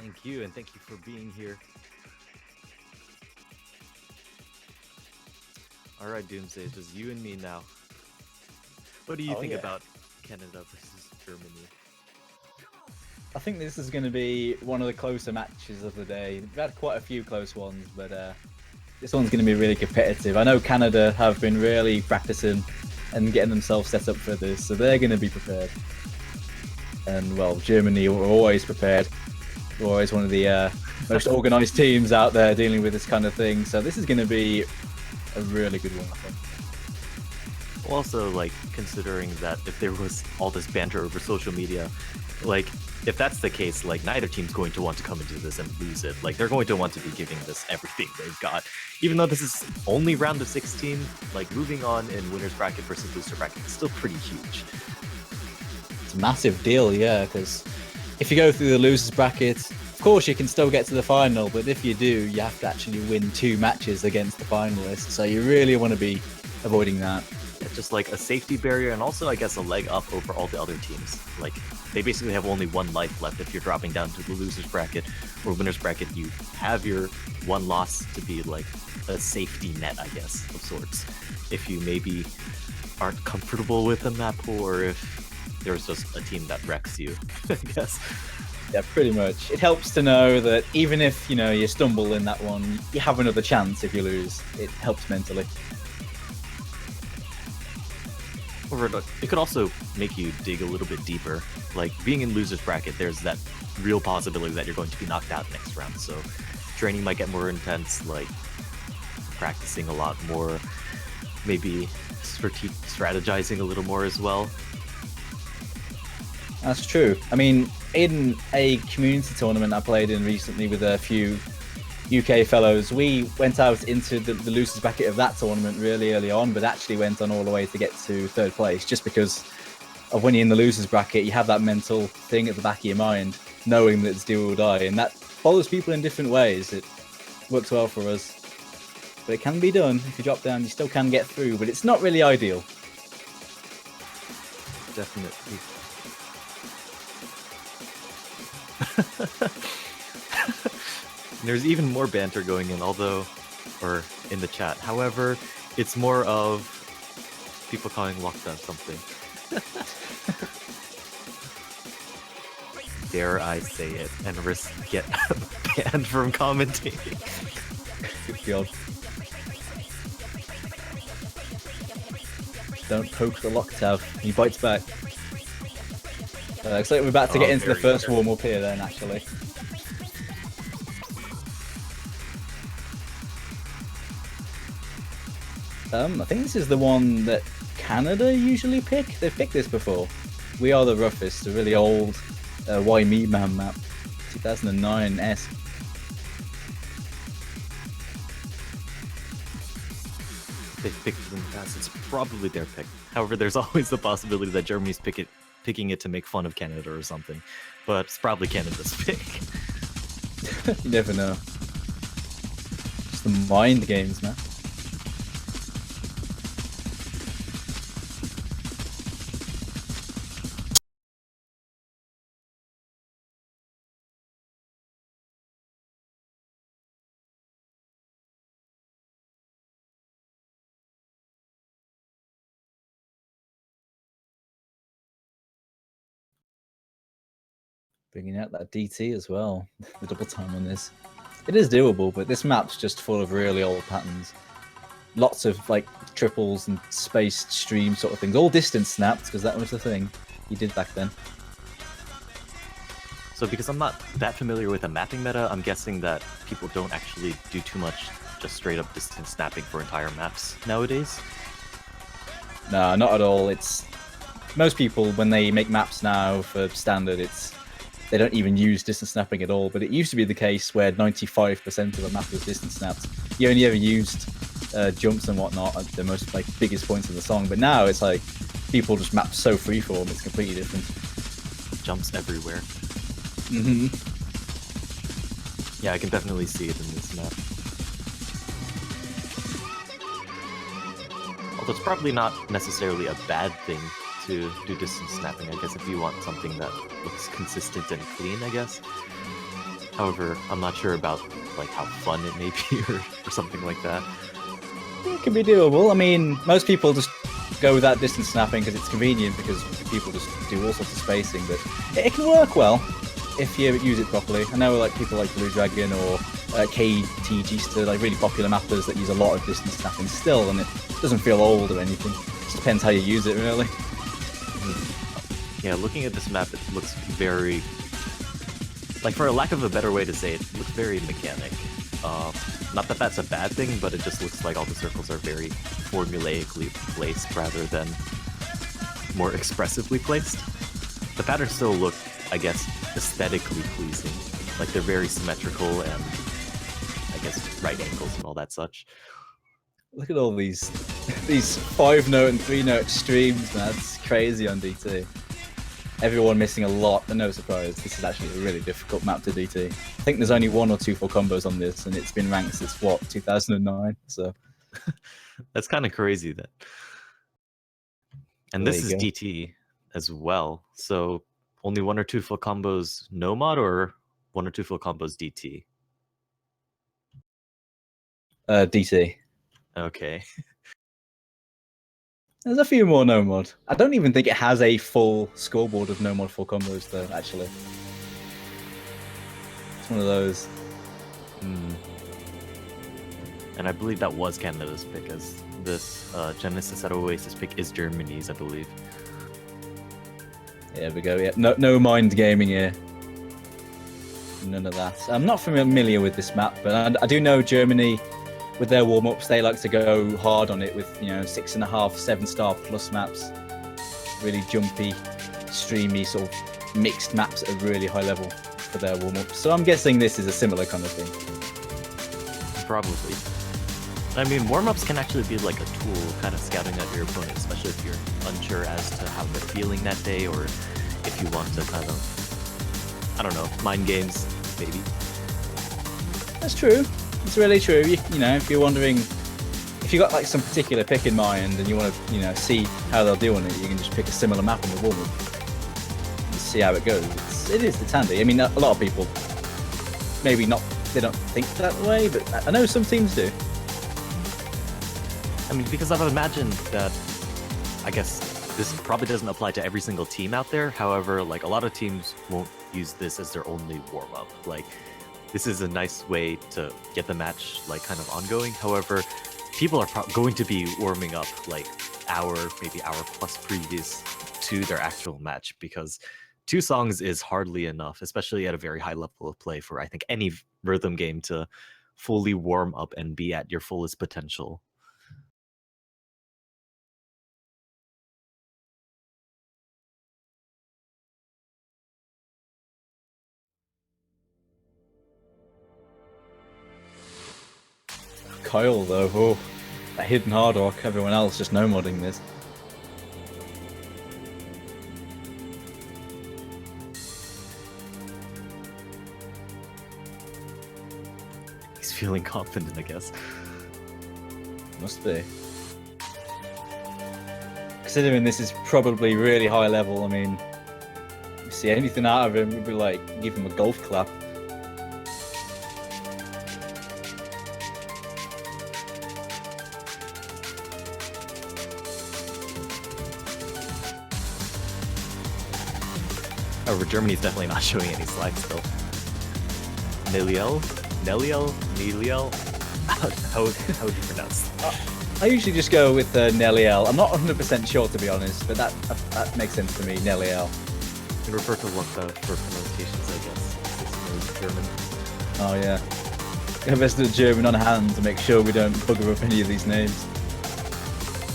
Thank you, and thank you for being here. Alright, Doomsday, it's just you and me now. What do you think about Canada versus Germany? I think this is going to be one of the closer matches of the day. We've had quite a few close ones, but this one's going to be really competitive. I know Canada have been really practicing and getting themselves set up for this, so they're going to be prepared. And, well, Germany are always prepared. We're always one of the most organised teams out there dealing with this kind of thing, so this is going to be a really good one, I think. Also, like, considering that if there was all this banter over social media, like, if that's the case, like, neither team's going to want to come into this and lose it. Like, they're going to want to be giving this everything they've got. Even though this is only round of 16, like, moving on in winner's bracket versus loser bracket is still pretty huge. It's a massive deal, yeah, because if you go through the losers bracket, of course you can still get to the final, but if you do, you have to actually win 2 matches against the finalists, so you really want to be avoiding that. Just like a safety barrier, and also I guess a leg up over all the other teams. Like, they basically have only 1 life left if you're dropping down to the losers bracket or winners bracket. You have your 1 loss to be like a safety net, I guess, of sorts, if you maybe aren't comfortable with the map, or if there's just a team that wrecks you, I guess. Yeah, pretty much. It helps to know that even if, you know, you stumble in that one, you have another chance if you lose. It helps mentally. It could also make you dig a little bit deeper. Like, being in loser's bracket, there's that real possibility that you're going to be knocked out next round, so training might get more intense, like practicing a lot more, maybe strategizing a little more as well. That's true. I mean, in a community tournament I played in recently with a few UK fellows, we went out into the losers bracket of that tournament really early on, but actually went on all the way to get to 3rd place, just because of when you're in the losers bracket, you have that mental thing at the back of your mind, knowing that it's do or die, and that follows people in different ways. It works well for us, but it can be done. If you drop down, you still can get through, but it's not really ideal. Definitely. There's even more banter going in, or in the chat. However, it's more of people calling lockdown something. Dare I say it and risk get banned from commentating? Good God. Don't poke the lock tab. He bites back. Looks like we're about to get into the first warm-up here then, actually. I think this is the one that Canada usually pick. They've picked this before. We Are the Roughest, a really old Why Me Man map, 2009-esque. They've picked it in the past. It's probably their pick. However, there's always the possibility that Germany's picking it to make fun of Canada or something. But it's probably Canada's pick. You never know. Just the mind games, man. Bringing out that DT as well, the double time on this. It is doable, but this map's just full of really old patterns. Lots of like triples and spaced stream sort of things, all distance snapped, because that was the thing you did back then. So because I'm not that familiar with the mapping meta, I'm guessing that people don't actually do too much just straight up distance snapping for entire maps nowadays. No, not at all. It's most people, when they make maps now for standard, they don't even use distance snapping at all, but it used to be the case where 95% of a map was distance snapped. You only ever used jumps and whatnot at the most biggest points of the song, but now it's like people just map so freeform, it's completely different. Jumps everywhere. Mm-hmm. Yeah, I can definitely see it in this map. Although it's probably not necessarily a bad thing to do distance snapping, I guess, if you want something that looks consistent and clean, I guess. However, I'm not sure about like how fun it may be or something like that. It can be doable. I mean, most people just go with that distance snapping because it's convenient, because people just do all sorts of spacing, but it can work well if you use it properly. I know like people like Blue Dragon or KTG, like really popular mappers that use a lot of distance snapping still, and it doesn't feel old or anything. It just depends how you use it, really. Yeah, looking at this map, it looks very, like, for a lack of a better way to say it, it looks very mechanic. Not that that's a bad thing, but it just looks like all the circles are very formulaically placed rather than more expressively placed. The patterns still look, I guess, aesthetically pleasing. Like, they're very symmetrical and, I guess, right angles and all that such. Look at all these 5-note and 3-note streams, man. That's crazy on DT. Everyone missing a lot, but no surprise, this is actually a really difficult map to DT. I think there's only 1 or 2 full combos on this, and it's been ranked since, what, 2009? So that's kind of crazy then. And this is DT as well, so only 1 or 2 full combos no mod, or 1 or 2 full combos DT? DT. Okay. There's a few more no mod. I don't even think it has a full scoreboard of no mod full combos though, actually. It's one of those. And I believe that was Canada's pick, as this Genesis at Oasis pick is Germany's, I believe. There we go, yeah. No mind gaming here. None of that. I'm not familiar with this map, but I do know Germany, with their warm-ups, they like to go hard on it with, 6.5, 7-star plus maps. Really jumpy, streamy, sort of mixed maps at a really high level for their warm-ups. So I'm guessing this is a similar kind of thing. Probably. I mean, warm-ups can actually be like a tool, kind of scouting out your opponent, especially if you're unsure as to how they're feeling that day, or if you want to kind of, I don't know, mind games, maybe. That's true. It's really true. If you're wondering, if you got like some particular pick in mind and you want to, see how they'll do on it, you can just pick a similar map on the warm-up and see how it goes. It's handy. I mean, a lot of people maybe not. They don't think that way, but I know some teams do. I mean, because I've imagined that, I guess this probably doesn't apply to every single team out there. However, like, a lot of teams won't use this as their only warm-up. Like, this is a nice way to get the match, like, kind of ongoing. However, people are going to be warming up, like, maybe hour plus previous to their actual match, because 2 songs is hardly enough, especially at a very high level of play, for, I think, any rhythm game to fully warm up and be at your fullest potential. Kyle, though, that hidden hard rock, everyone else just no-modding this. He's feeling confident, I guess. Must be. Considering this is probably really high level, I mean, if you see anything out of him, we'd be like, give him a golf clap. However, Germany's definitely not showing any slides still. Neliel? How would you pronounce that? I usually just go with Neliel. I'm not 100% sure, to be honest, but that makes sense to me, Neliel. You can refer to Lotta for pronunciations, I guess. It's German. Oh, yeah. We have best do German on hand to make sure we don't bugger up any of these names.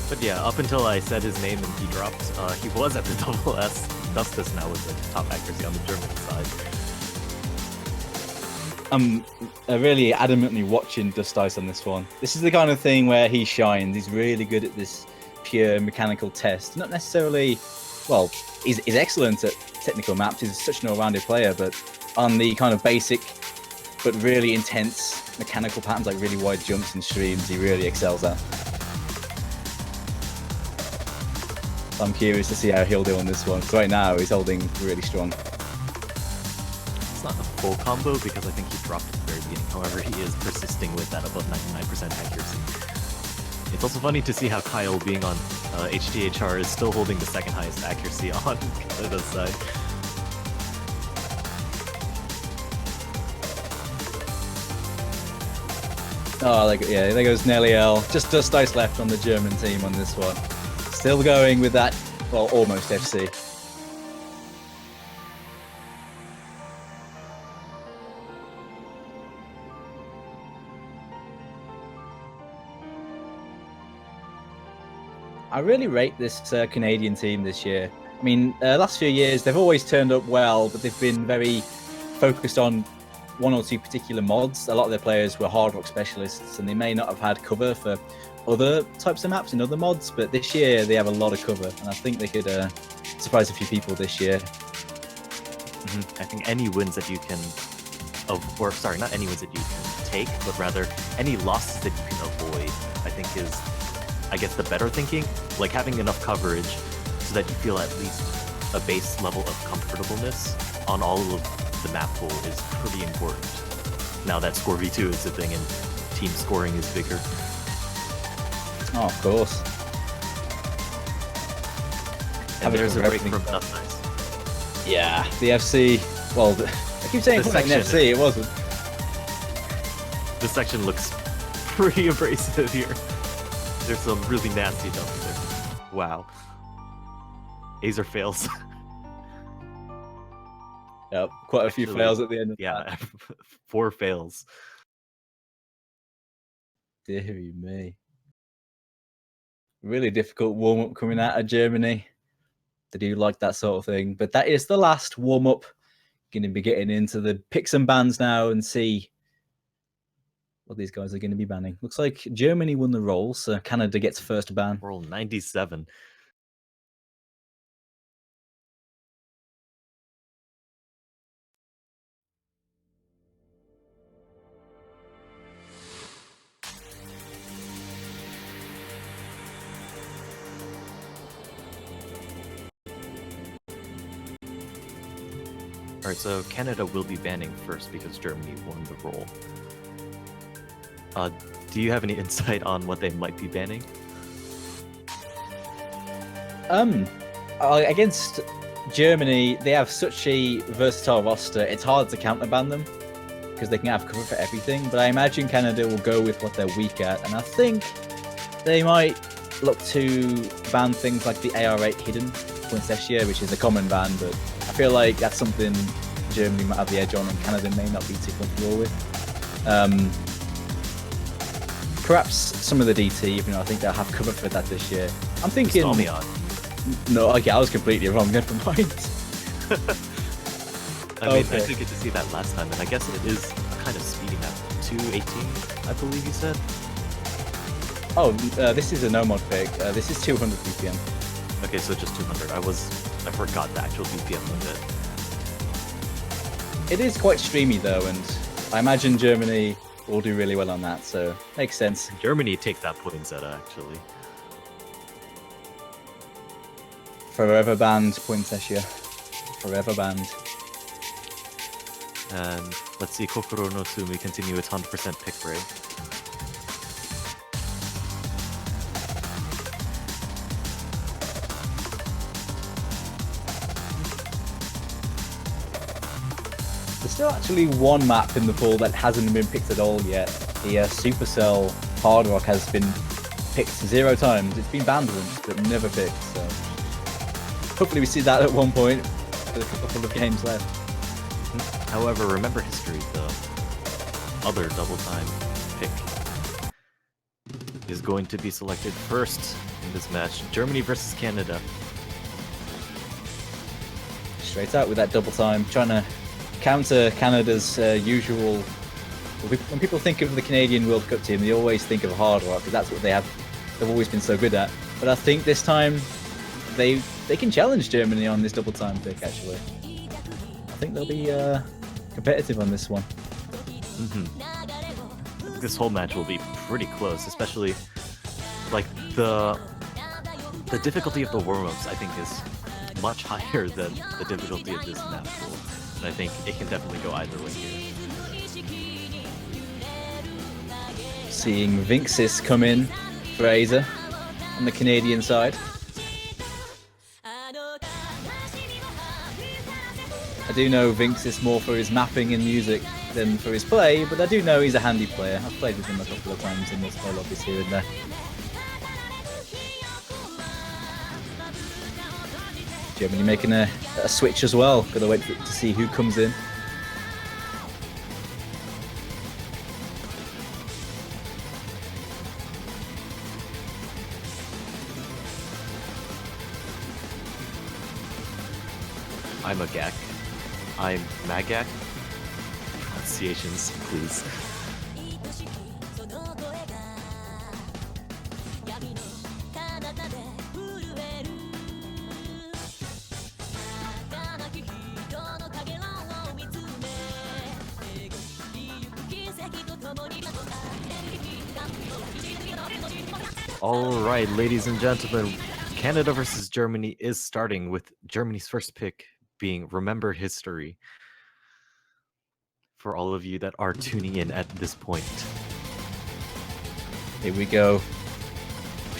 But yeah, up until I said his name and he dropped, he was at the double S. Dustus now is the top accuracy on the German side. I'm really adamantly watching Dust Ice on this one. This is the kind of thing where he shines. He's really good at this pure mechanical test. Not necessarily, well, he's excellent at technical maps. He's such an all-rounded player, but on the kind of basic but really intense mechanical patterns, like really wide jumps and streams, he really excels at. I'm curious to see how he'll do on this one. So right now, he's holding really strong. It's not full combo because I think he dropped at the very beginning. However, he is persisting with that above 99% accuracy. It's also funny to see how Kyle, being on HTHR, is still holding the second highest accuracy on Canada's side. Oh, yeah, there goes Nelly L. Just dice left on the German team on this one. Still going with that, well, almost FC. I really rate this Canadian team this year. I mean, last few years, they've always turned up well, but they've been very focused on one or two particular mods. A lot of their players were hard rock specialists, and they may not have had cover for other types of maps and other mods, but this year they have a lot of cover, and I think they could surprise a few people this year. I think any wins that you can, or sorry, not any wins that you can take, but rather any losses that you can avoid, I think is, I guess, the better thinking. Like having enough coverage so that you feel at least a base level of comfortableness on all of the map pool is pretty important. Now that Score V2 is a thing and team scoring is bigger. Oh, of course. And there's a break from Nuts Nice. Yeah, the FC. Well, I keep saying it's like an FC. It wasn't. This section looks pretty abrasive here. There's some really nasty dumps there. Wow. Azer fails. Yep, quite a few fails at the end of that. 4 fails. Deary me. Really difficult warm-up coming out of Germany. They do like that sort of thing. But that is the last warm-up. Going to be getting into the picks and bans now and see what these guys are going to be banning. Looks like Germany won the roll, so Canada gets first ban. Roll 97. Alright, so Canada will be banning first because Germany won the roll. Do you have any insight on what they might be banning? Against Germany, they have such a versatile roster, it's hard to counterban them because they can have cover for everything, but I imagine Canada will go with what they're weak at, and I think they might look to ban things like the AR8 hidden Poinsettia, which is a common ban, but I feel like that's something Germany might have the edge on and Canada may not be too comfortable with. Perhaps some of the DT, even though I think they'll have cover for that this year. I'm thinking... No, okay, I was completely wrong, never mind. I mean, I did get to see that last time, and I guess it is kind of speeding up. 218, I believe you said? Oh, this is a no mod pick. This is 200 BPM. Okay, so just 200. I forgot the actual BPM limit. It is quite streamy though, and I imagine Germany will do really well on that, so makes sense. Germany takes that Poinsettia, actually. Forever banned Poinsettia. Forever banned. And let's see, Kokoro no Sumi continue its 100% pick rate. There's still actually one map in the pool that hasn't been picked at all yet. The Supercell Hard Rock has been picked 0 times. It's been banned once, but never picked, so... Hopefully we see that at one point, with a couple of games left. However, remember history, the other double time pick is going to be selected first in this match. Germany versus Canada. Straight out with that double time, trying to counter Canada's usual... When people think of the Canadian World Cup team, they always think of Hard Rock, because that's what they've always been so good at. But I think this time, they can challenge Germany on this double time pick, actually. I think they'll be competitive on this one. This whole match will be pretty close, especially like the difficulty of the warm-ups, I think, is much higher than the difficulty of this map pool. And I think it can definitely go either way here. Seeing Vinxis come in for Aza on the Canadian side. I do know Vinxis more for his mapping and music than for his play, but I do know he's a handy player. I've played with him a couple of times in multiplayer lobbies here and there. Germany making a switch as well. Gotta wait to see who comes in. I'm a Gak. I'm Magak. Pronunciations, please. Alright, ladies and gentlemen, Canada versus Germany is starting with Germany's first pick being Remember History. For all of you that are tuning in at this point. Here we go.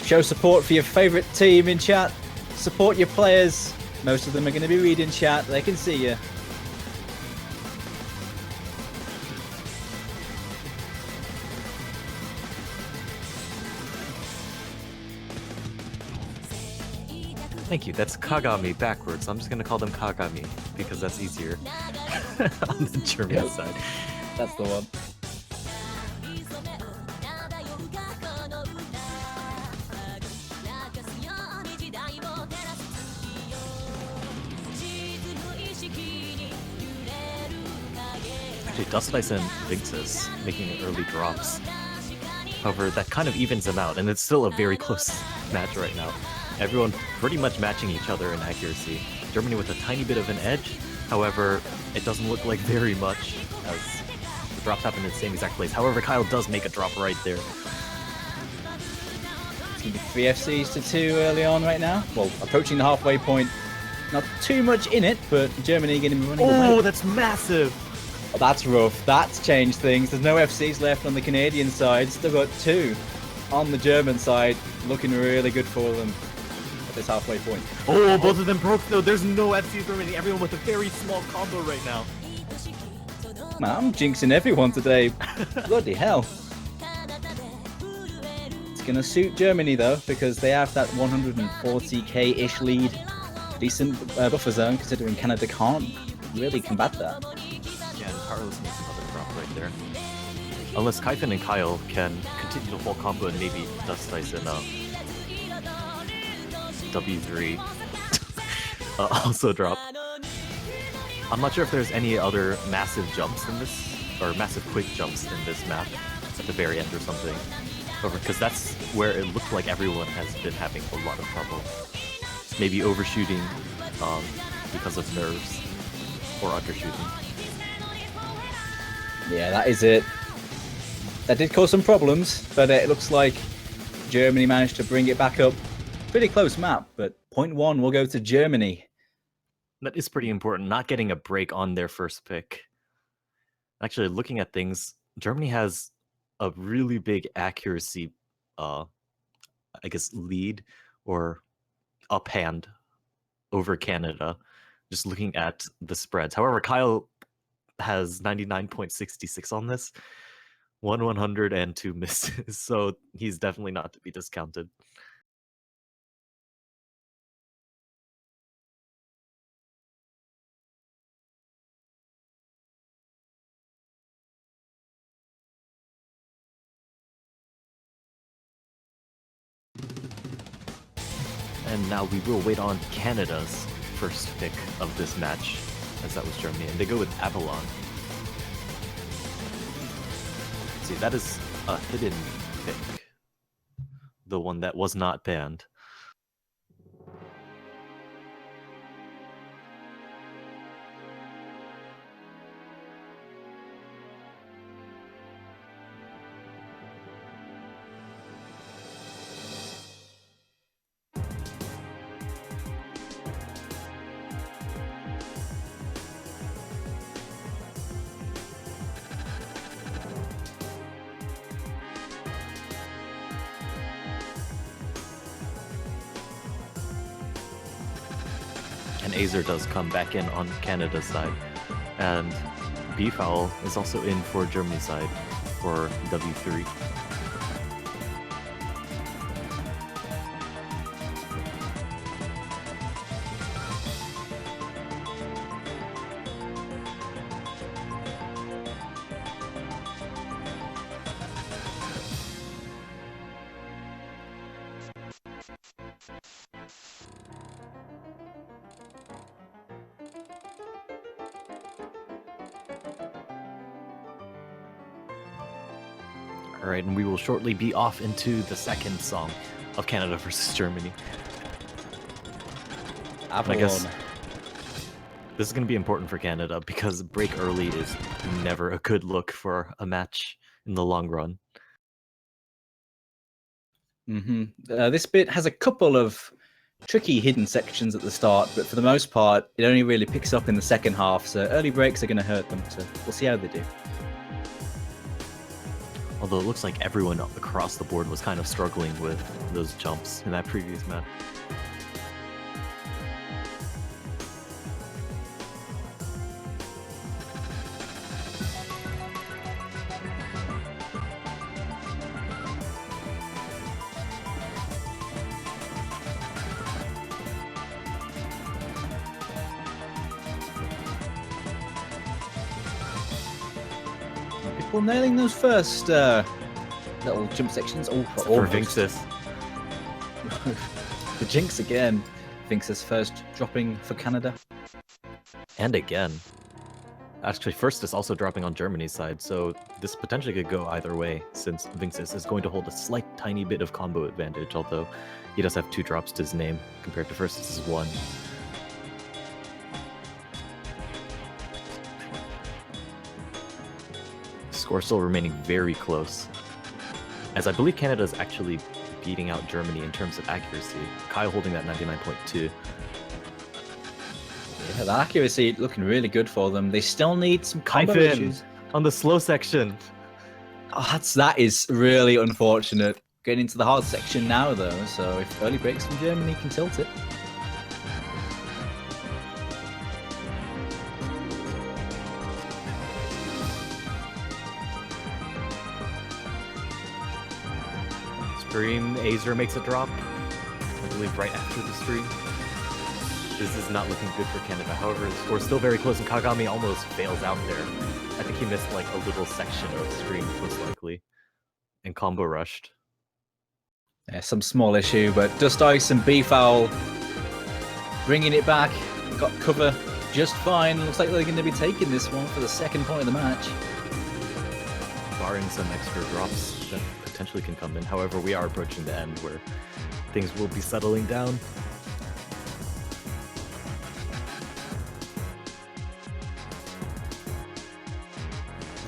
Show support for your favorite team in chat. Support your players. Most of them are going to be reading chat. They can see you. Thank you. That's Kagami backwards. I'm just going to call them Kagami because that's easier on the German side. That's the one. Actually, Dustice and Vinxis making early drops. However, that kind of evens them out, and it's still a very close match right now. Everyone pretty much matching each other in accuracy. Germany with a tiny bit of an edge. However, it doesn't look like very much as the drops happen in the same exact place. However, Kyle does make a drop right there. It's going to be 3 FCs to 2 early on right now. Well, approaching the halfway point. Not too much in it, but Germany going to be running away. Oh, that's massive! Oh, that's rough. That's changed things. There's no FCs left on the Canadian side. Still got 2 on the German side. Looking really good for them at this halfway point. Oh, both of them broke though. There's no FCs remaining. Everyone with a very small combo right now. Man, I'm jinxing everyone today. Bloody hell. It's going to suit Germany though, because they have that 140k-ish lead. Decent buffer zone, considering Canada can't really combat that. Yeah, and Carlos makes another drop right there. Unless Kaifin and Kyle can continue the full combo and maybe Dustice and W3 also drop. I'm not sure if there's any other massive jumps in this, or massive quick jumps in this map at the very end or something. Because that's where it looked like everyone has been having a lot of trouble. Maybe overshooting because of nerves or undershooting. Yeah, that is it. That did cause some problems, but it looks like Germany managed to bring it back up. Pretty close map, but point 1 will go to Germany. That is pretty important, not getting a break on their first pick. Actually, looking at things, Germany has a really big accuracy, I guess, lead or uphand over Canada, just looking at the spreads. However, Kyle has 99.66 on this, 100 and 2 misses, so he's definitely not to be discounted. And now we will wait on Canada's first pick of this match, as that was Germany, and they go with Avalon. See, that is a hidden pick. The one that was not banned. and Azer does come back in on Canada's side. And B-Foul is also in for Germany's side for W3. Alright, and we will shortly be off into the second song of Canada versus Germany. Avalon. I guess this is going to be important for Canada because break early is never a good look for a match in the long run. This bit has a couple of tricky hidden sections at the start, but for the most part, it only really picks up in the second half, so early breaks are going to hurt them, so we'll see how they do. Although it looks like everyone across the board was kind of struggling with those jumps in that previous map. People nailing those first little jump sections. Oh, for Vinxis. The jinx again. Vinxis first dropping for Canada. And again. Actually, first is also dropping on Germany's side, so this potentially could go either way, since Vinxis is going to hold a slight tiny bit of combo advantage, although he does have 2 drops to his name, compared to First's 1. Score still remaining very close, as I believe Canada is actually beating out Germany in terms of accuracy. Kyle holding that 99.2. Yeah, the accuracy looking really good for them. They still need some combo issues on the slow section. Oh, that is really unfortunate. Getting into the hard section now, though, so if early breaks from Germany can tilt it. Stream, Azer makes a drop, I believe right after the stream. This is not looking good for Canada. However, the score is still very close, and Kagami almost fails out there. I think he missed like a little section of stream, most likely, and combo rushed. Yeah, some small issue, but Dust Ice and B-Foul bringing it back. Got cover just fine. Looks like they're going to be taking this one for the second point of the match. Barring some extra drops that potentially can come in. However, we are approaching the end where things will be settling down.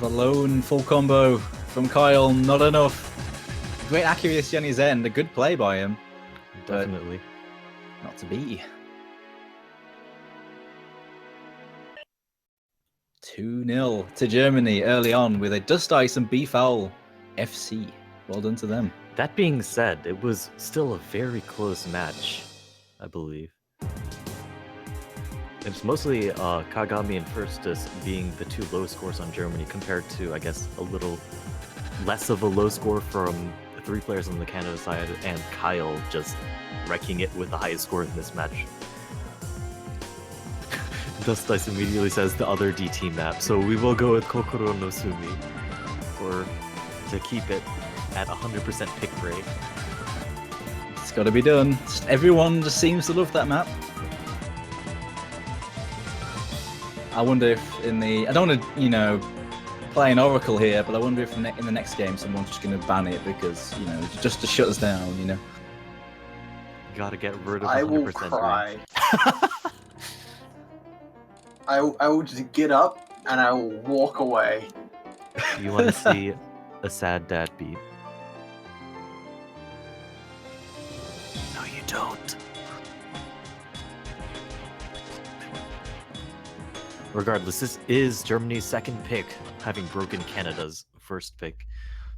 The lone full combo from Kyle, not enough. Great accuracy on his end, a good play by him. Definitely. Not to be. 2-0 to Germany early on with a Dust Ice and B-Foul FC. Well done to them. That being said, it was still a very close match, I believe. It's mostly Kagami and Firstus being the 2 low scores on Germany compared to, I guess, a little less of a low score from the 3 players on the Canada side, and Kyle just wrecking it with the highest score in this match. Dust Dice immediately says the other DT map, so we will go with Kokoro no Sumi to keep it at 100% pick rate. It's got to be done. Everyone just seems to love that map. I wonder if in the... I don't want to, you know, play an oracle here, but I wonder if in the next game someone's just going to ban it because, you know, just to shut us down, you know. Gotta get rid of 100%. I will cry. I will just get up and I will walk away. You want to see a sad dad beat? No, you don't. Regardless, this is Germany's second pick, having broken Canada's first pick.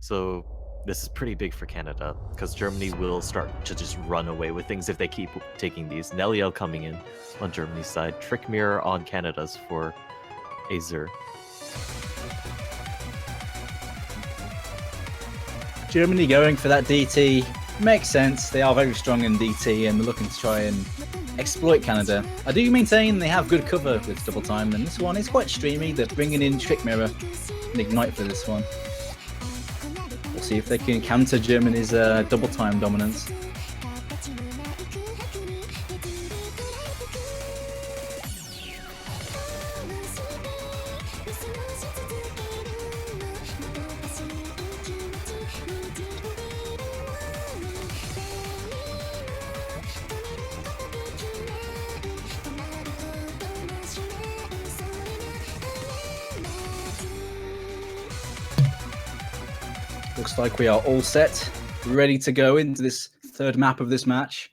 So This is pretty big for Canada, because Germany will start to just run away with things if they keep taking these. Neliel coming in on Germany's side. Trick Mirror on Canada's for Azer. Germany going for that DT makes sense. They are very strong in DT and they're looking to try and exploit Canada. I do maintain they have good cover with double time, and this one is quite streamy. They're bringing in Trick Mirror and Ignite for this one. We'll see if they can counter Germany's double time dominance. Looks like we are all set, ready to go into this third map of this match.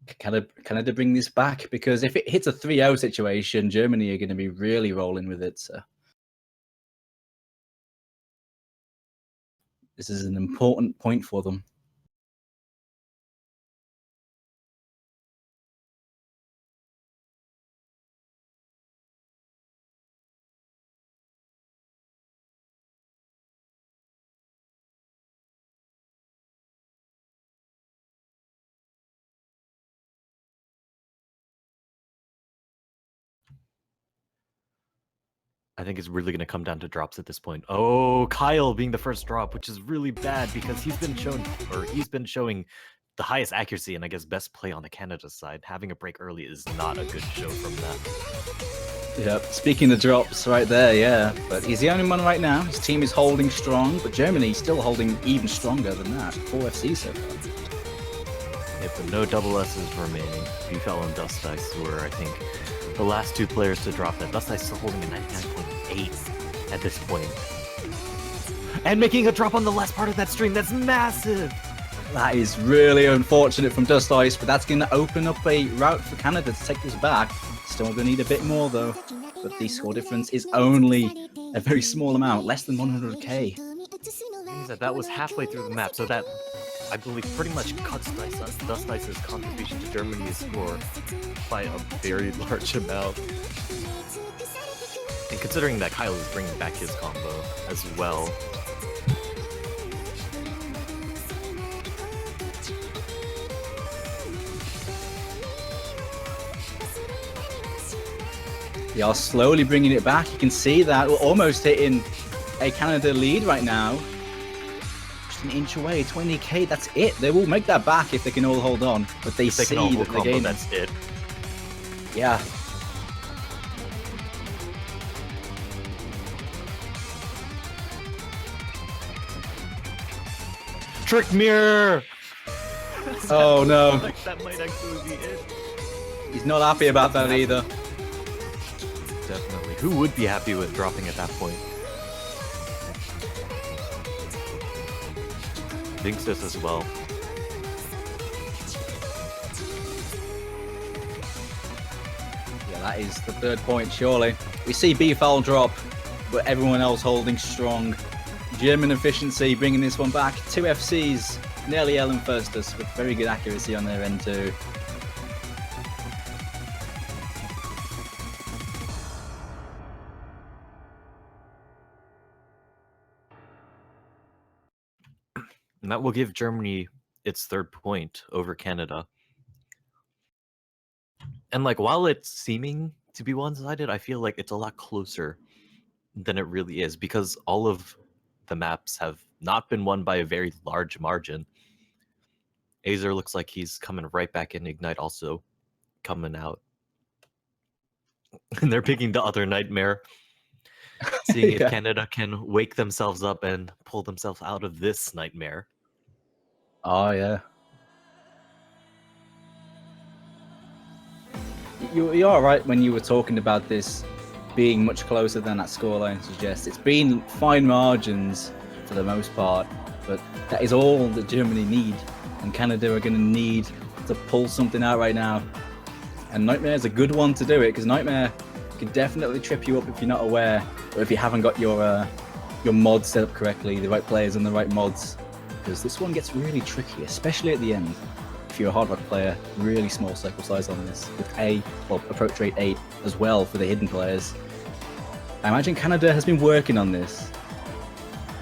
Can Canada bring this back? Because if it hits a 3-0 situation, Germany are going to be really rolling with it. So this is an important point for them. I think it's really going to come down to drops at this point. Oh, Kyle being the first drop, which is really bad because he's been showing the highest accuracy and I guess best play on the Canada side. Having a break early is not a good show from that. Yep. Speaking of drops right there, yeah. But he's the only one right now. His team is holding strong, but Germany still holding even stronger than that. 4 FC so far. Yeah, but no double S's remaining. BFL and Dust Ice were, I think, the last two players to drop that. Dust Ice still holding a 99.8 at this point. And making a drop on the last part of that string. That's massive! That is really unfortunate from Dust Ice, but that's going to open up a route for Canada to take this back. Still going to need a bit more, though. But the score difference is only a very small amount, less than 100k. That was halfway through the map, so that, I believe, pretty much cuts Dust Ice's contribution to Germany's score by a very large amount. And considering that Kyle is bringing back his combo as well. They are slowly bringing it back. You can see that we're almost hitting a Canada lead right now. Just an inch away, 20k, that's it. They will make that back if they can all hold on. But they see that the game... That's it. Yeah. Trick Mirror! Oh no. That might actually be it. He's not happy about that either. Definitely. Who would be happy with dropping at that point? Thinks this as well. Yeah, that is the third point, surely. We see B-Foul drop, but everyone else holding strong. German efficiency bringing this one back. 2 FCs, nearly Ellen Firstus with very good accuracy on their end too. And that will give Germany its third point over Canada. And like, while it's seeming to be one-sided, I feel like it's a lot closer than it really is because all of the maps have not been won by a very large margin. Azer looks like he's coming right back in. Ignite also coming out. And they're picking the other Nightmare. Seeing if Canada can wake themselves up and pull themselves out of this nightmare. Oh, yeah. You're right when you were talking about this being much closer than that scoreline suggests. It's been fine margins for the most part, but that is all that Germany need. And Canada are going to need to pull something out right now. And Nightmare is a good one to do it, because Nightmare can definitely trip you up if you're not aware, or if you haven't got your mods set up correctly, the right players and the right mods. because this one gets really tricky, especially at the end. If you're a Hard Rock player, really small circle size on this, with approach rate 8 as well for the hidden players. I imagine Canada has been working on this.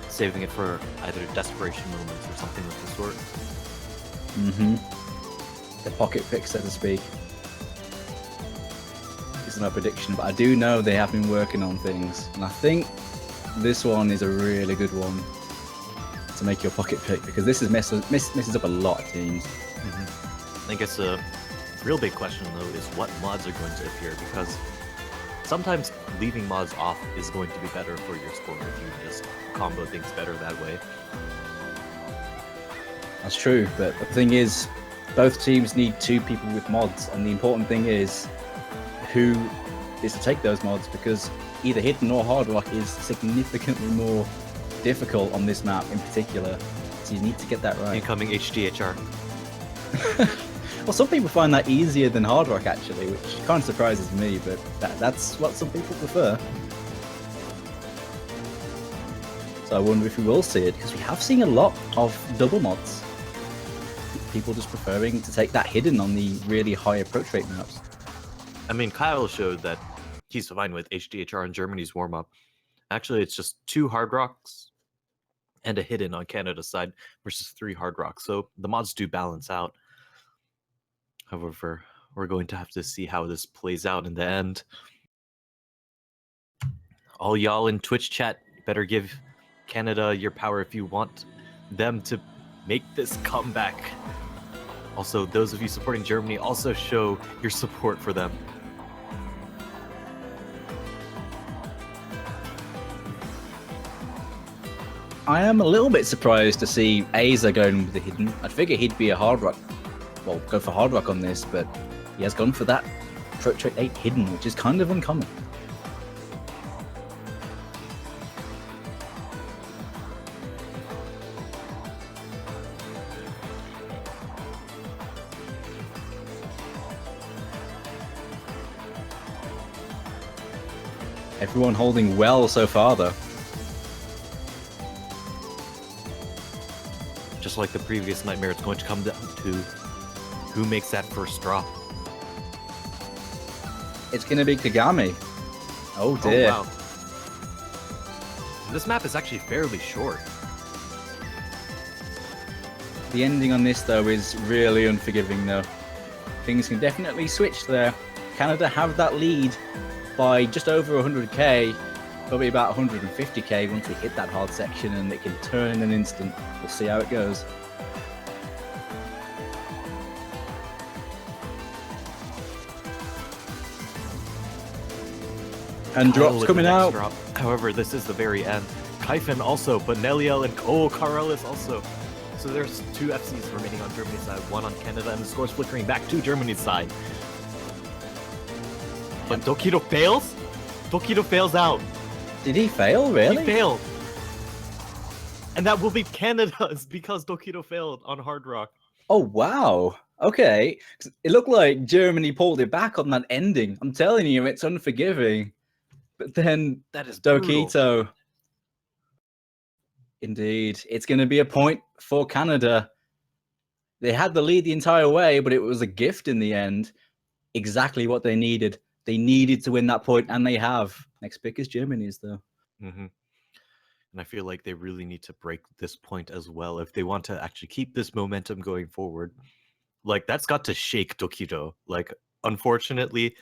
Saving it for either desperation moments or something of the sort. The pocket pick, so to speak. It's no prediction, but I do know they have been working on things, and I think this one is a really good one to make your pocket pick, because this is messes up a lot of teams. I guess a real big question though is what mods are going to appear, because sometimes leaving mods off is going to be better for your score if you just combo things better that way. That's true, but the thing is, both teams need 2 people with mods, and the important thing is who is to take those mods, because either Hidden or Hard Rock is significantly more difficult on this map in particular, so you need to get that right. Incoming HDHR. Well, some people find that easier than Hard Rock actually, which kind of surprises me, but that's what some people prefer. So I wonder if we will see it, because we have seen a lot of double mods. People just preferring to take that hidden on the really high approach rate maps. I mean, Kyle showed that he's fine with HDHR in Germany's warm-up. Actually, it's just 2 Hard Rocks and a hidden on Canada's side versus 3 Hard Rocks, so the mods do balance out. However, we're going to have to see how this plays out in the end. All y'all in Twitch chat better give Canada your power if you want them to make this comeback. Also, those of you supporting Germany, also show your support for them. I am a little bit surprised to see Aza going with the hidden. I'd figure he'd be a Hard Rock, well, go for Hard Rock on this, but he has gone for that approach rate 8 hidden, which is kind of uncommon. Everyone holding well so far, though. Just like the previous nightmare, it's going to come down to who makes that first drop. It's going to be Kagami. Oh dear. Oh, wow. This map is actually fairly short. The ending on this, though, is really unforgiving, though. Things can definitely switch there. Canada have that lead by just over 100k, probably about 150k once they hit that hard section, and it can turn in an instant. We'll see how it goes. And drops With coming the next out. drop. However, this is the very end. Kaifin also, but Neliel and Karelis also. So there's 2 FCs remaining on Germany's side, 1 on Canada, and the score's flickering back to Germany's side. But Dokito fails? Dokito fails out. Did he fail, really? He failed. And that will be Canada's because Dokito failed on Hard Rock. Oh, wow. Okay. It looked like Germany pulled it back on that ending. I'm telling you, it's unforgiving. But then That is Dokito. brutal. Indeed. It's going to be a point for Canada. They had the lead the entire way, but it was a gift in the end. Exactly what they needed. They needed to win that point, and they have. Next pick is Germany's, though. Mm-hmm. And I feel like they really need to break this point as well if they want to actually keep this momentum going forward. Like, that's got to shake Dokito. Like, unfortunately,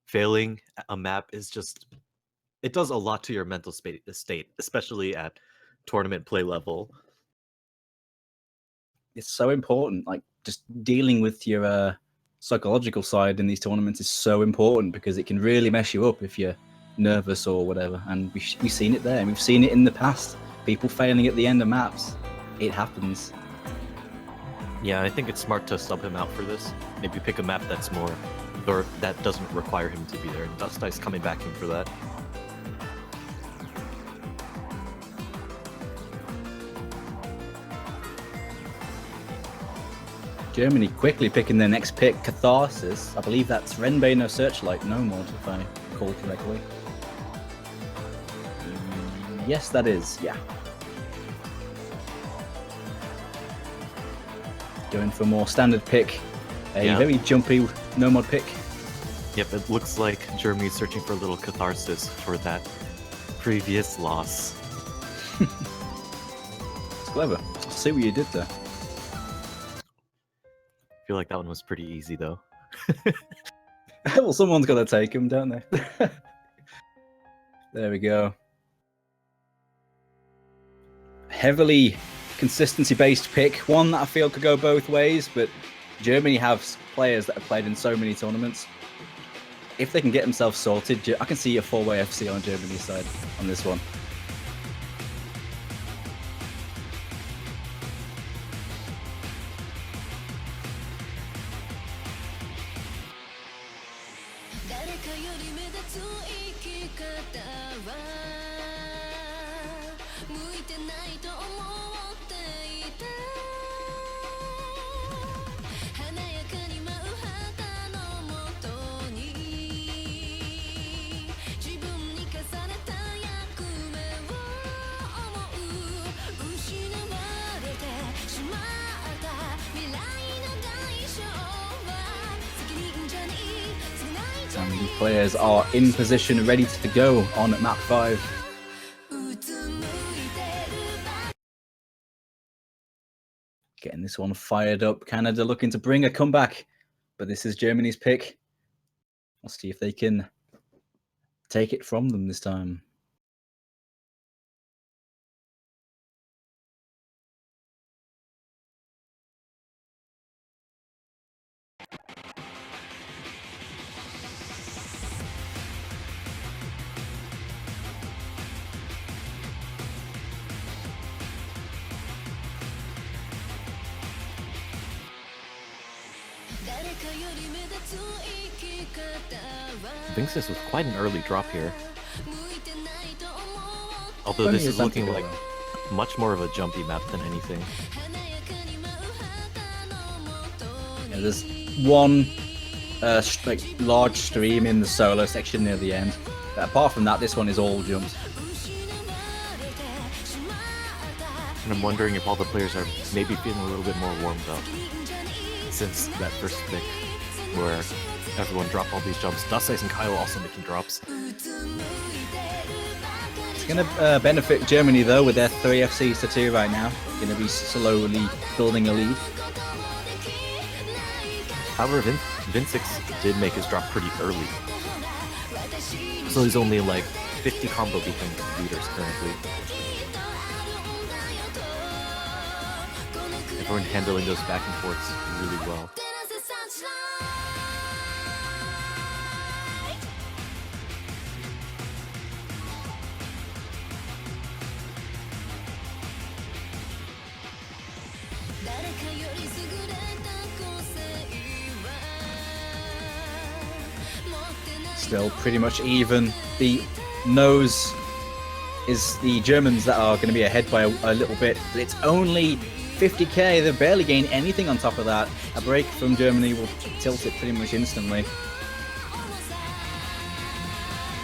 failing a map is just... It does a lot to your mental state, especially at tournament play level. It's so important. Like, just dealing with your psychological side in these tournaments is so important, because it can really mess you up if you're nervous or whatever. And we've seen it there, and we've seen it in the past. People failing at the end of maps. It happens. Yeah, I think it's smart to sub him out for this. Maybe pick a map that's more... or that doesn't require him to be there. And Dust Ice coming back in for that. Germany quickly picking their next pick, Catharsis. I believe that's Renbei no Searchlight, no mod, if I recall correctly. Yes, that is, yeah. Going for a more standard pick. A Yeah. very jumpy no-mod pick. Yep, it looks like Germany's searching for a little catharsis for that previous loss. It's clever. I see what you did there. I feel like that one was pretty easy though. Well, someone's got to take him, don't they? There we go. Heavily consistency-based pick. One that I feel could go both ways, but Germany have players that have played in so many tournaments. If they can get themselves sorted, I can see a 4-way FC on Germany's side on this one. And the players are in position, ready to go on map 5. Getting this one fired up. Canada looking to bring a comeback, but this is Germany's pick. We'll see if they can take it from them this time. Thinks this was quite an early drop here. Although Plenty this of is time looking to go, like much more of a jumpy map than anything. Yeah, there's one like large stream in the solo section near the end. But apart from that, this one is all jumps. And I'm wondering if all the players are maybe feeling a little bit more warmed up since that first pick where everyone dropped all these jumps. Dust Ice and Kyle also making drops. It's going to benefit Germany, though, with their 3 FCs to 2 right now. Going to be slowly building a lead. However, Vincix did make his drop pretty early. So he's only like 50 combo behind the leaders currently. Everyone handling those back and forths really well. Still pretty much even. The nose is the Germans that are going to be ahead by a little bit. But it's only 50k. They barely gain anything on top of that. A break from Germany will tilt it pretty much instantly.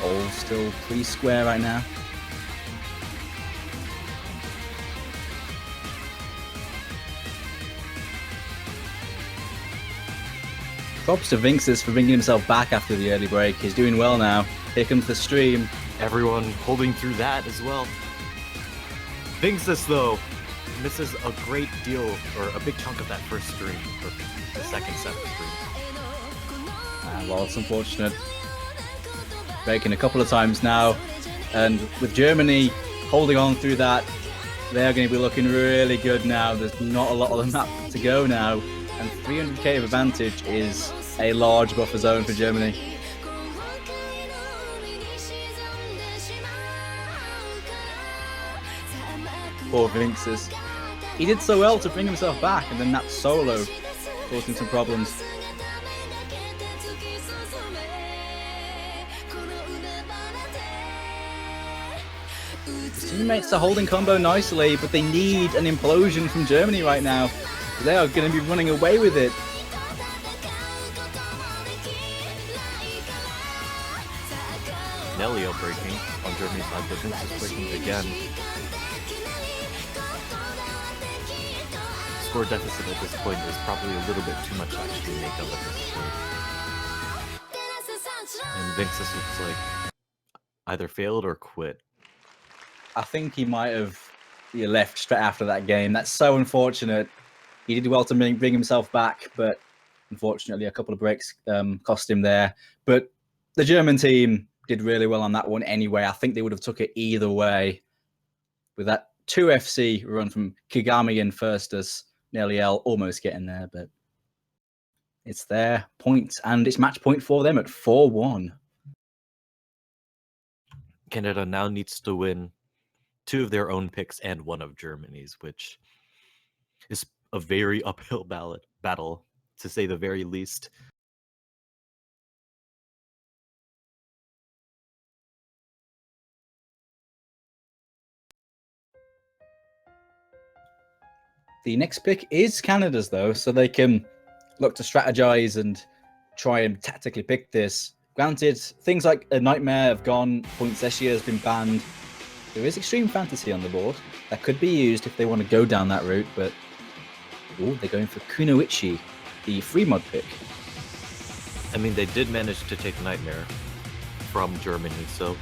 All still pretty square right now. Props to Vinxis for bringing himself back after the early break. He's doing well now. Here comes the stream. Everyone holding through that as well. Vinxis though misses a great deal, or a big chunk of that first stream, or the second set of stream. Well, it's unfortunate. Breaking a couple of times now. And with Germany holding on through that, they're going to be looking really good now. There's not a lot of the map to go now. And 300k of advantage is a large buffer zone for Germany. Poor Vinxis. He did so well to bring himself back, and then that solo caused him some problems. His teammates are holding combo nicely, but they need an implosion from Germany right now. They are going to be running away with it. Nelio breaking on Germany's side, but Vince is breaking again. score deficit at this point is probably a little bit too much to actually make up at this point. And Vinxus looks like either failed or quit. I think he might have left straight after that game. That's so unfortunate. He did well to bring himself back, but unfortunately a couple of breaks cost him there. But the German team did really well on that one anyway. I think they would have took it either way. With that 2FC run from Kigami and Firstus, nearly L almost getting there, but it's their point, and it's match point for them at 4-1. Canada now needs to win 2 of their own picks and 1 of Germany's, which is a very uphill battle, to say the very least. The next pick is Canada's, though, so they can look to strategize and try and tactically pick this. Granted, things like a Nightmare have gone, Poinsettia has been banned. There is Extreme Fantasy on the board that could be used if they want to go down that route, but they're going for Kunoichi, the free mod pick. I mean, they did manage to take Nightmare from Germany, so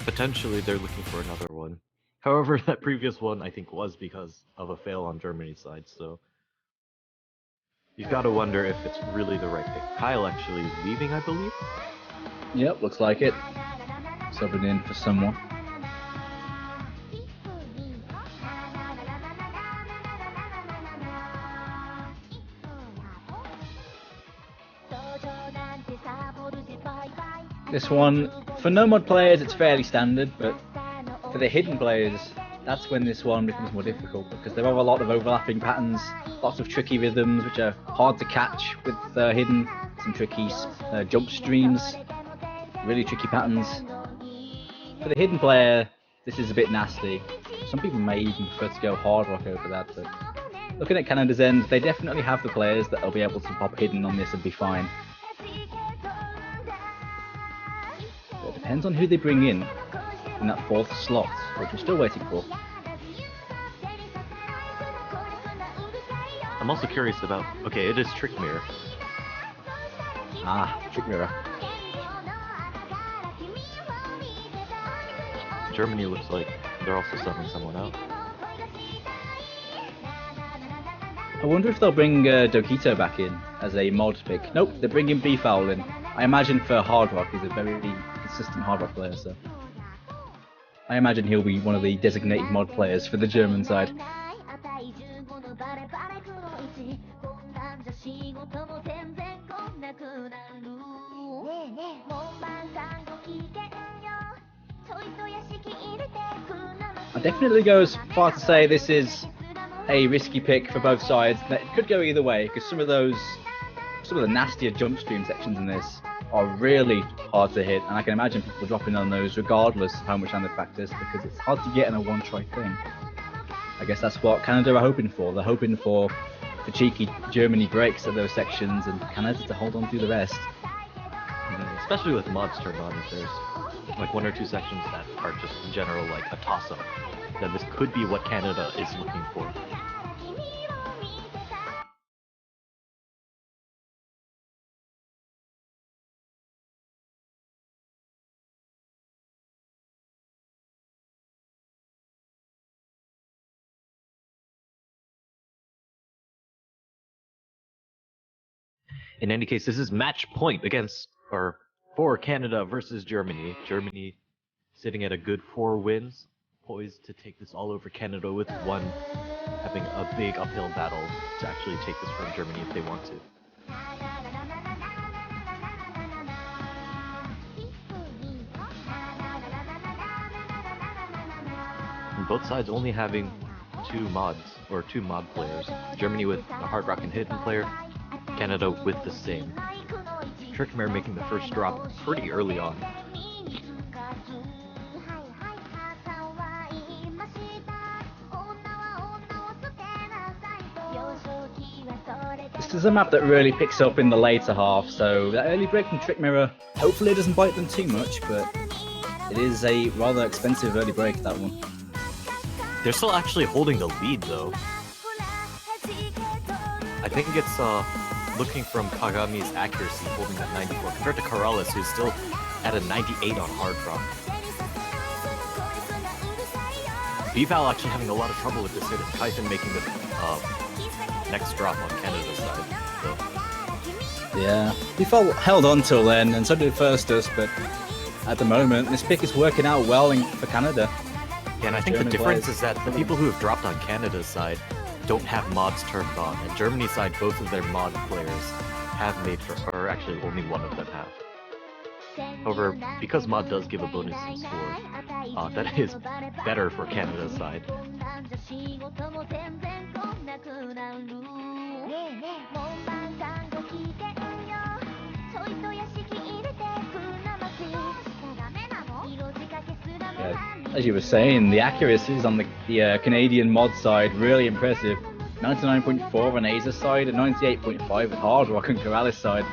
potentially they're looking for another one. However, that previous one, I think, was because of a fail on Germany's side, so you've got to wonder if it's really the right pick. Kyle actually is leaving, I believe? Yep, looks like it. Subbing in for someone. This one, for no mod players, it's fairly standard, but for the hidden players, that's when this one becomes more difficult, because there are a lot of overlapping patterns, lots of tricky rhythms which are hard to catch with hidden, some tricky jump streams, really tricky patterns. For the hidden player, this is a bit nasty. Some people may even prefer to go hard rock over that, but looking at Canada's end, they definitely have the players that will be able to pop hidden on this and be fine. But it depends on who they bring in that 4th slot, which we're still waiting for. I'm also curious about... Okay, it is Trick Mirror. Ah, Trick Mirror. Germany looks like they're also subbing someone out. I wonder if they'll bring Dokito back in as a mod pick. Nope, they're bringing B-Foul in. I imagine for Hard Rock, he's a very consistent Hard Rock player, so I imagine he'll be one of the designated mod players for the German side. I definitely go as far to say this is a risky pick for both sides. It could go either way, because some of the nastier jump stream sections in this are really hard to hit, and I can imagine people dropping on those regardless of how much time they practice, because it's hard to get in a one-try thing. I guess that's what Canada are hoping for. They're hoping for the cheeky Germany breaks at those sections, and Canada to hold on through the rest. Especially with mods turned on, if there's like 1 or 2 sections that are just in general like a toss-up, then this could be what Canada is looking for. In any case, this is match point for Canada versus Germany. Germany sitting at a good 4 wins, poised to take this all over Canada, with one having a big uphill battle to actually take this from Germany if they want to. And both sides only having 2 mods, or 2 mod players. Germany with a Hard Rock and Hidden player, Canada with the same. Trickmare making the first drop pretty early on. This is a map that really picks up in the later half, so that early break from Trick Mirror hopefully it doesn't bite them too much, but it is a rather expensive early break, that one. They're still actually holding the lead though. I think it's looking from Kagami's accuracy holding that 94 compared to Corrales, who's still at a 98 on hard drop. BVAL actually having a lot of trouble with this hit, and Kaisen making the next drop on Canada's side. So. Yeah, he held on till then, and so did Firstus, but at the moment, this pick is working out well for Canada. Yeah, and I think the difference is that the people who have dropped on Canada's side don't have mods turned on. And Germany's side, both of their mod players have made, or actually only one of them have. However, because mod does give a bonus in score, that is better for Canada's side. As you were saying, the accuracies on the Canadian mod side really impressive. 99.4 on Aza's side and 98.5 with Hard Rock and Corrales side.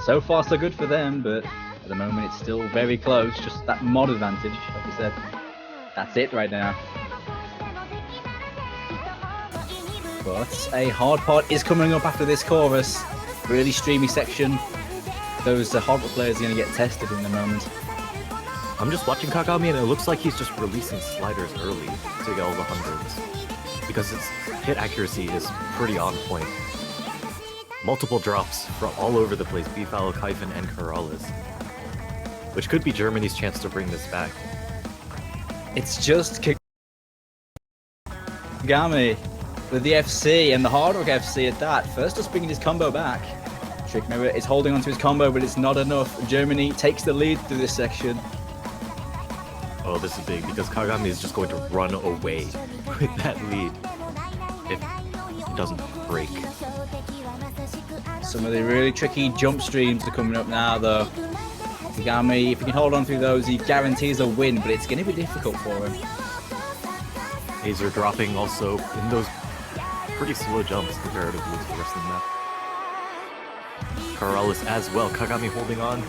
So far so good for them, but at the moment it's still very close. Just that mod advantage, like you said. That's it right now. But a hard part is coming up after this chorus. Really streamy section. Those hard rock players are going to get tested in a moment. I'm just watching Kagami and it looks like he's just releasing sliders early to get all the hundreds. Because his hit accuracy is pretty on point. Multiple drops from all over the place, BVAL, Kaifen, and Corrales. Which could be Germany's chance to bring this back. It's just Kagami with the FC and the Hard Rock FC at that. First just bringing his combo back. Trick Mirror is holding onto his combo, but it's not enough. Germany takes the lead through this section. Oh, this is big because Kagami is just going to run away with that lead if it doesn't break. Some of the really tricky jump streams are coming up now, though. Kagami, if he can hold on through those, he guarantees a win, but it's going to be difficult for him. Azer dropping also in those pretty slow jumps comparatively to the rest of the map. Corrales as well, Kagami holding on.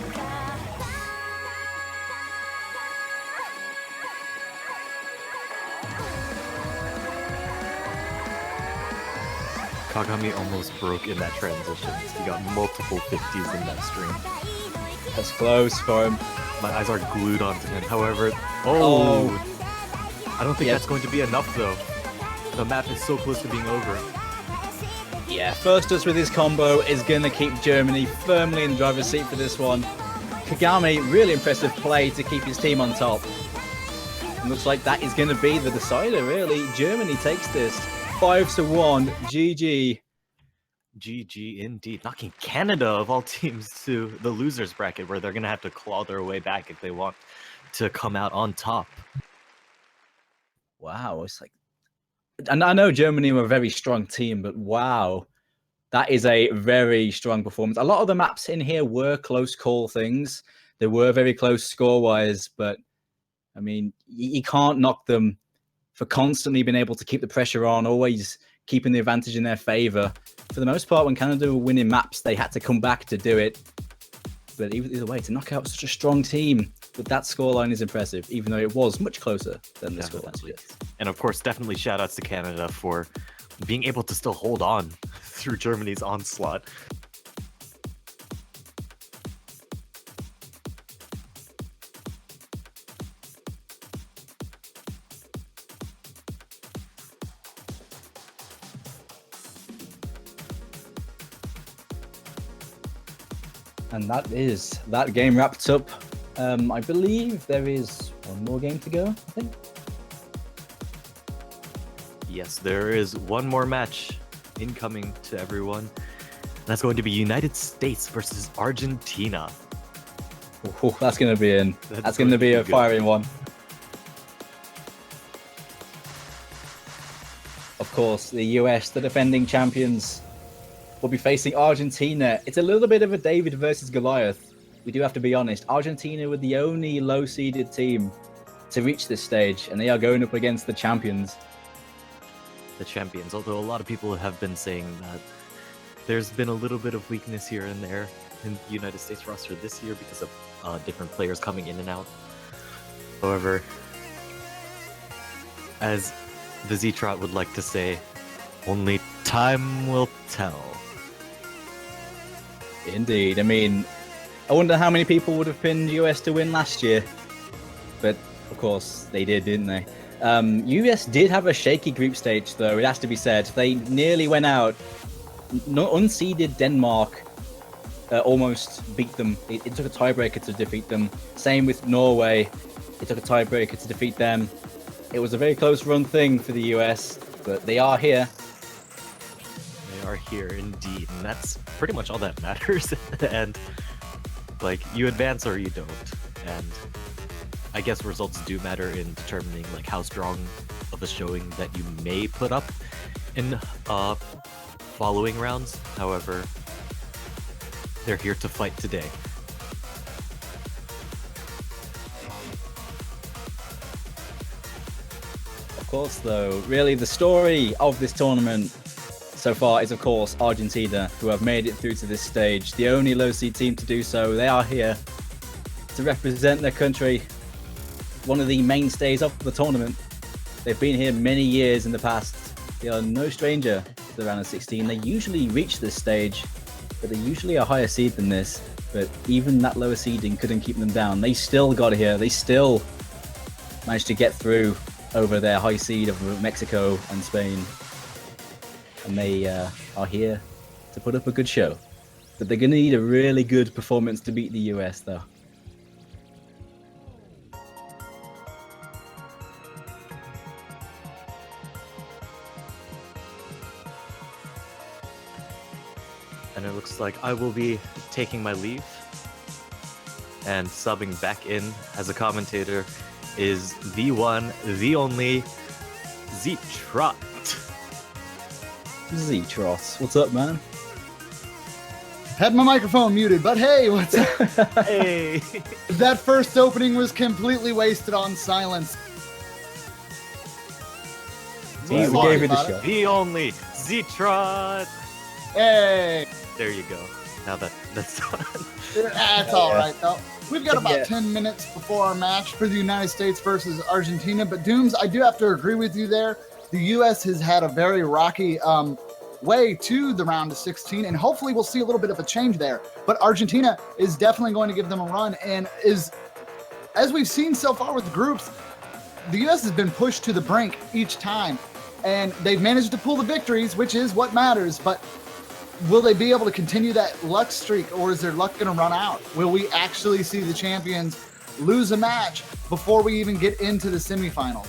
Kagami almost broke in that transition. He got multiple 50s in that stream. That's close for him. My eyes are glued onto him. However, I don't think that's going to be enough though. The map is so close to being over. Yeah, Firstus with his combo is going to keep Germany firmly in the driver's seat for this one. Kagami, really impressive play to keep his team on top. It looks like that is going to be the decider, really. Germany takes this 5-1. GG. GG indeed. Knocking Canada, of all teams, to the losers bracket, where they're going to have to claw their way back if they want to come out on top. Wow, it's like... And I know Germany were a very strong team, but wow. That is a very strong performance. A lot of the maps in here were close call things. They were very close score-wise, but, I mean, you can't knock them for constantly being able to keep the pressure on, always keeping the advantage in their favor. For the most part, when Canada were winning maps, they had to come back to do it. But either way, to knock out such a strong team with that scoreline is impressive, even though it was much closer than the scoreline. And of course, definitely shout outs to Canada for being able to still hold on through Germany's onslaught. And that game wrapped up. I believe there is one more game to go, I think. Yes, there is one more match incoming to everyone. That's going to be United States versus Argentina. Ooh, that's going to be that's going to be a firing one. Of course, the US, the defending champions, will be facing Argentina. It's a little bit of a David versus Goliath. We do have to be honest. Argentina were the only low-seeded team to reach this stage, and they are going up against the champions. The champions, although a lot of people have been saying that there's been a little bit of weakness here and there in the United States roster this year because of different players coming in and out. However, as the Z-Trot would like to say, only time will tell. Indeed. I mean, I wonder how many people would have pinned US to win last year. But, of course, they did, didn't they? US did have a shaky group stage, though, it has to be said. They nearly went out. Unseeded Denmark almost beat them. It took a tiebreaker to defeat them. Same with Norway. It took a tiebreaker to defeat them. It was a very close run thing for the US, but they are here. They are here indeed, and that's pretty much all that matters. And like, you advance or you don't. And I guess results do matter in determining like how strong of a showing that you may put up in following rounds. However, they're here to fight today. Of course, though, really the story of this tournament so far is, of course, Argentina, who have made it through to this stage. The only low seed team to do so. They are here to represent their country. One of the mainstays of the tournament. They've been here many years in the past. They are no stranger to the round of 16. They usually reach this stage, but they're usually a higher seed than this. But even that lower seeding couldn't keep them down. They still got here. They still managed to get through over their high seed of Mexico and Spain. And they are here to put up a good show. But they're going to need a really good performance to beat the US, though. And it looks like I will be taking my leave. And subbing back in as a commentator is the one, the only, Z-Trot. Z-Trot, what's up, man? Had my microphone muted, but hey, what's up? Hey! That first opening was completely wasted on silence. We Sorry gave it a about shot. The only, Z-Trot! Hey, There you go. Now that's done. that's all right though. We've got about Yeah. 10 minutes before our match for the United States versus Argentina. But Dooms, I do have to agree with you there. The U.S. has had a very rocky way to the round of 16, and hopefully we'll see a little bit of a change there. But Argentina is definitely going to give them a run, and is, as we've seen so far with the groups, the U.S. has been pushed to the brink each time, and they've managed to pull the victories, which is what matters. But will they be able to continue that luck streak, or is their luck going to run out? Will we actually see the champions lose a match before we even get into the semifinals?